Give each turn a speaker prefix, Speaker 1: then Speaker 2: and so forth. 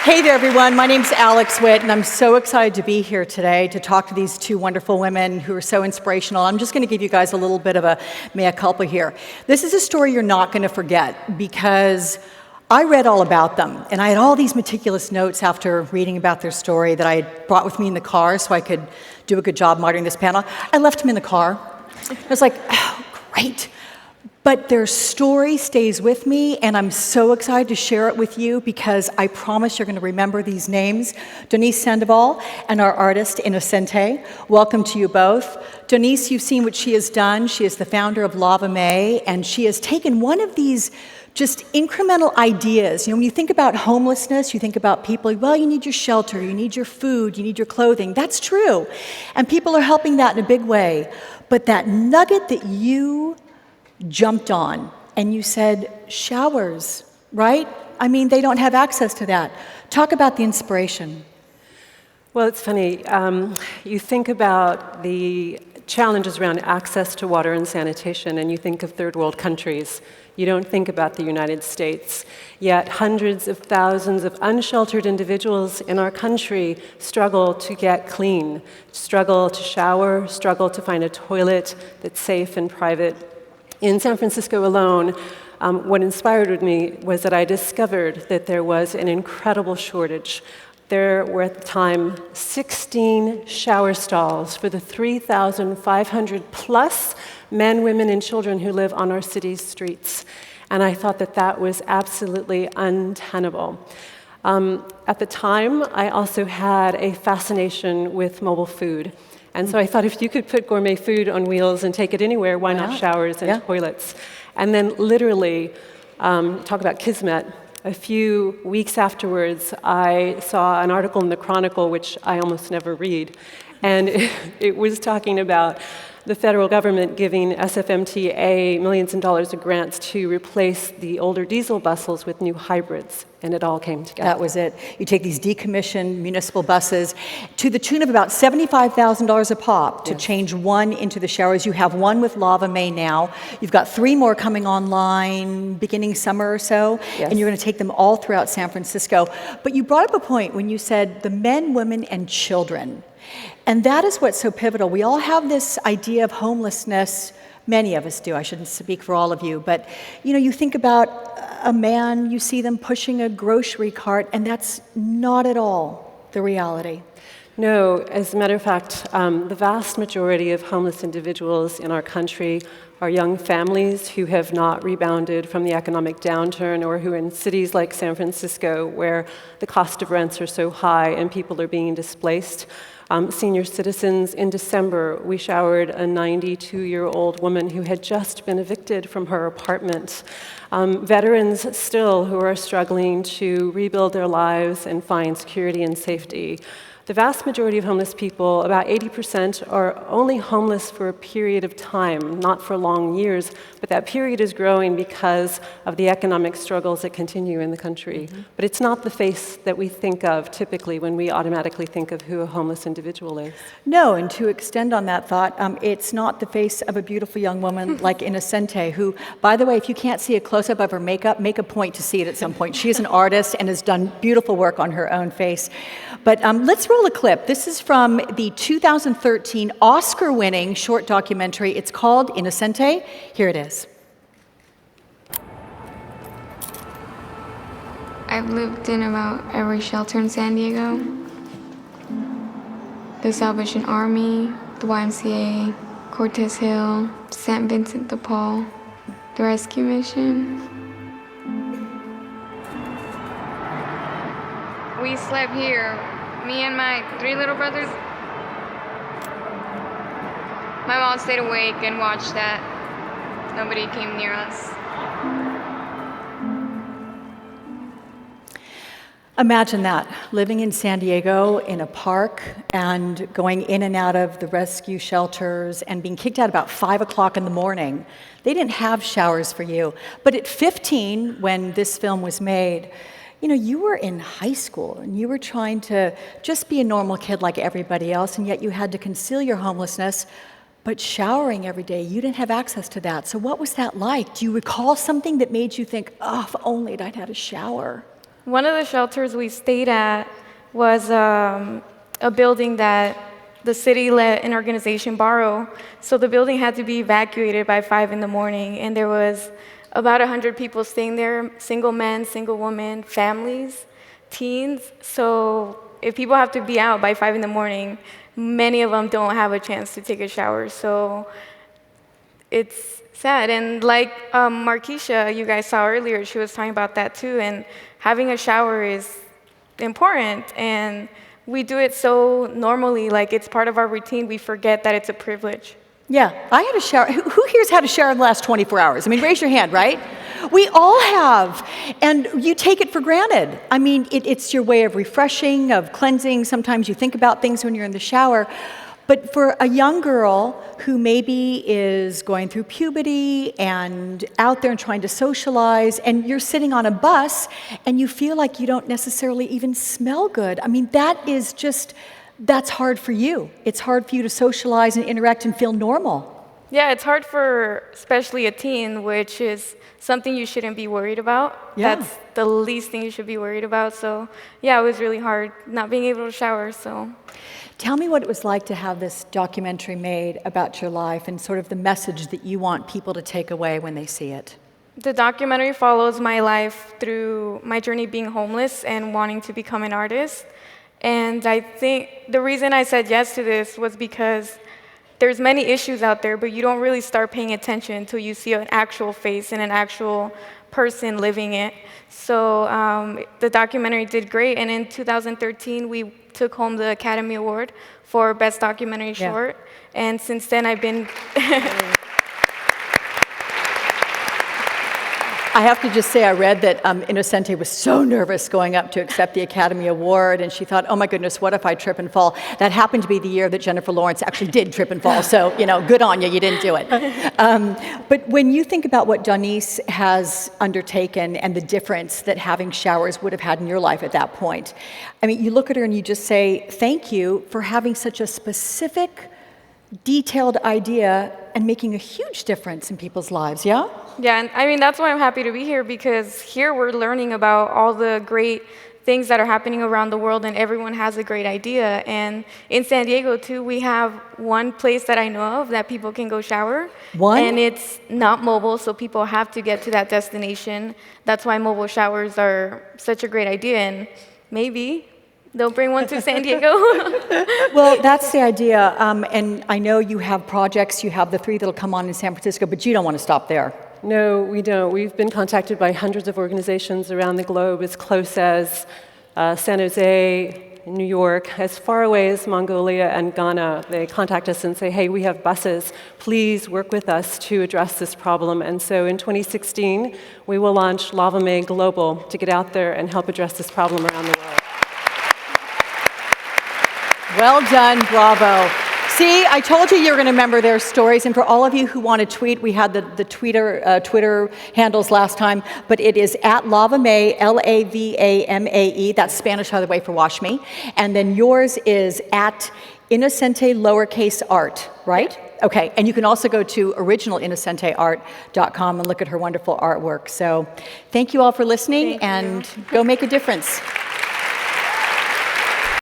Speaker 1: Hey there, everyone. My name's Alex Witt, and I'm so excited to be here today to talk to these two wonderful women who are so inspirational. I'm just going to give you guys a little bit of a mea culpa here. This is a story you're not going to forget because I read all about them, and I had all these meticulous notes after reading about their story that I had brought with me in the car so I could do a good job monitoring this panel. I left them in the car. I was like, oh, great. But their story stays with me, and I'm so excited to share it with you because I promise you're going to remember these names. Doniece Sandoval and our artist, Inocente. Welcome to you both. Doniece, you've seen what she has done. She is the founder of Lava Mae, and she has taken one of these just incremental ideas. You know, when you think about homelessness, you think about people, well, you need your shelter, you need your food, you need your clothing. That's true. And people are helping that in a big way. But that nugget that you jumped on, and you said, showers, right? I mean, they don't have access to that. Talk about the inspiration.
Speaker 2: Well, it's funny. You think about the challenges around access to water and sanitation, and you think of third world countries. You don't think about the United States. Yet hundreds of thousands of unsheltered individuals in our country struggle to get clean, struggle to shower, struggle to find a toilet that's safe and private. In San Francisco alone, what inspired me was that I discovered that there was an incredible shortage. There were at the time 16 shower stalls for the 3,500 plus men, women, and children who live on our city's streets. And I thought that that was absolutely untenable. At the time, I also had a fascination with mobile food. And so I thought if you could put gourmet food on wheels and take it anywhere, why not showers and toilets? And then literally, talk about kismet, a few weeks afterwards, I saw an article in the Chronicle, which I almost never read, and it was talking about the federal government giving SFMTA millions of dollars of grants to replace the older diesel buses with new hybrids, and it all came together.
Speaker 1: That was it. You take these decommissioned municipal buses to the tune of about $75,000 a pop to change one into the showers. You have one with Lava Mae now. You've got 3 more coming online beginning summer or so, and you're going to take them all throughout San Francisco. But you brought up a point when you said the men, women, and children. And that is what's so pivotal. We all have this idea of homelessness. Many of us do. I shouldn't speak for all of you. But, you know, you think about a man, you see them pushing a grocery cart, and that's not at all the reality.
Speaker 2: No, as a matter of fact, the vast majority of homeless individuals in our country are young families who have not rebounded from the economic downturn or who are in cities like San Francisco where the cost of rents are so high and people are being displaced. Senior citizens, in December, we showered a 92-year-old woman who had just been evicted from her apartment. Veterans still who are struggling to rebuild their lives and find security and safety. The vast majority of homeless people, about 80%, are only homeless for a period of time, not for long years, but that period is growing because of the economic struggles that continue in the country. But it's not the face that we think of typically when we automatically think of who a homeless individual is.
Speaker 1: No, and to extend on that thought, it's not the face of a beautiful young woman like Inocente, who, by the way, if you can't see a close-up of her makeup, make a point to see it at some point. She is an artist and has done beautiful work on her own face. But let's roll a clip. This is from the 2013 Oscar-winning short documentary. It's called Inocente. Here it is.
Speaker 3: I've lived in about every shelter in San Diego. The Salvation Army, the YMCA, Cortez Hill, St. Vincent de Paul, the Rescue Mission. We slept here, me and my 3 little brothers. My mom stayed awake and watched that. Nobody came near us.
Speaker 1: Imagine that, living in San Diego in a park and going in and out of the rescue shelters and being kicked out about 5 o'clock in the morning. They didn't have showers for you. But at 15, when this film was made, you know, you were in high school and you were trying to just be a normal kid like everybody else, and yet you had to conceal your homelessness. But showering every day, you didn't have access to that. So what was that like? Do you recall something that made you think, oh, if only I'd had a shower?
Speaker 4: One of the shelters we stayed at was a building that the city let an organization borrow. So the building had to be evacuated by 5 in the morning, and there was about 100 people staying there, single men, single women, families, teens. So if people have to be out by 5 in the morning, many of them don't have a chance to take a shower. So it's sad. And like Markeisha, you guys saw earlier, she was talking about that too. And having a shower is important. And we do it so normally, like it's part of our routine, we forget that it's a privilege.
Speaker 1: Yeah, I had a shower. Who here's had a shower in the last 24 hours? I mean, raise your hand, right? We all have. And you take it for granted. I mean, it's your way of refreshing, of cleansing. Sometimes you think about things when you're in the shower. But for a young girl who maybe is going through puberty and out there and trying to socialize, and you're sitting on a bus and you feel like you don't necessarily even smell good, I mean, that's hard for you. It's hard for you to socialize and interact and feel normal.
Speaker 4: Yeah, it's hard for especially a teen, which is something you shouldn't be worried about.
Speaker 1: Yeah.
Speaker 4: That's the least thing you should be worried about. So yeah, it was really hard not being able to shower. So
Speaker 1: tell me what it was like to have this documentary made about your life and sort of the message that you want people to take away when they see it.
Speaker 4: the documentary follows my life through my journey being homeless and wanting to become an artist. And I think the reason I said yes to this was because there's many issues out there, but you don't really start paying attention until you see an actual face and an actual person living it. So the documentary did great, and in 2013, we took home the Academy Award for Best Documentary Short, and since then I've been...
Speaker 1: I have to just say, I read that Inocente was so nervous going up to accept the Academy Award, and she thought, oh my goodness, what if I trip and fall? That happened to be the year that Jennifer Lawrence actually did trip and fall, so, you know, good on you, you didn't do it. But when you think about what Doniece has undertaken and the difference that having showers would have had in your life at that point, I mean, you look at her and you just say, thank you for having such a specific, detailed idea and making a huge difference in people's lives, yeah?
Speaker 4: Yeah, and I mean, that's why I'm happy to be here, because here we're learning about all the great things that are happening around the world, and everyone has a great idea. And in San Diego, too, we have one place that I know of that people can go shower.
Speaker 1: One?
Speaker 4: And it's not mobile, so people have to get to that destination. That's why mobile showers are such a great idea, and maybe they'll bring one to San Diego.
Speaker 1: Well, that's the idea, and I know you have projects, you have the 3 that'll come on in San Francisco, but you don't want to stop there.
Speaker 2: No, we don't. We've been contacted by hundreds of organizations around the globe, as close as San Jose, New York, as far away as Mongolia and Ghana. They contact us and say, hey, we have buses. Please work with us to address this problem. And so in 2016, we will launch Lava Mae Global to get out there and help address this problem around the world.
Speaker 1: Well done, bravo. See, I told you were going to remember their stories, and for all of you who want to tweet, we had the Twitter handles last time, but it is at Lava Mae, Lavamae, that's Spanish, by the way, for wash me, and then yours is at Inocente lowercase art, right? Okay, and you can also go to originalinocenteart.com and look at her wonderful artwork. So thank you all for listening, and go make a difference.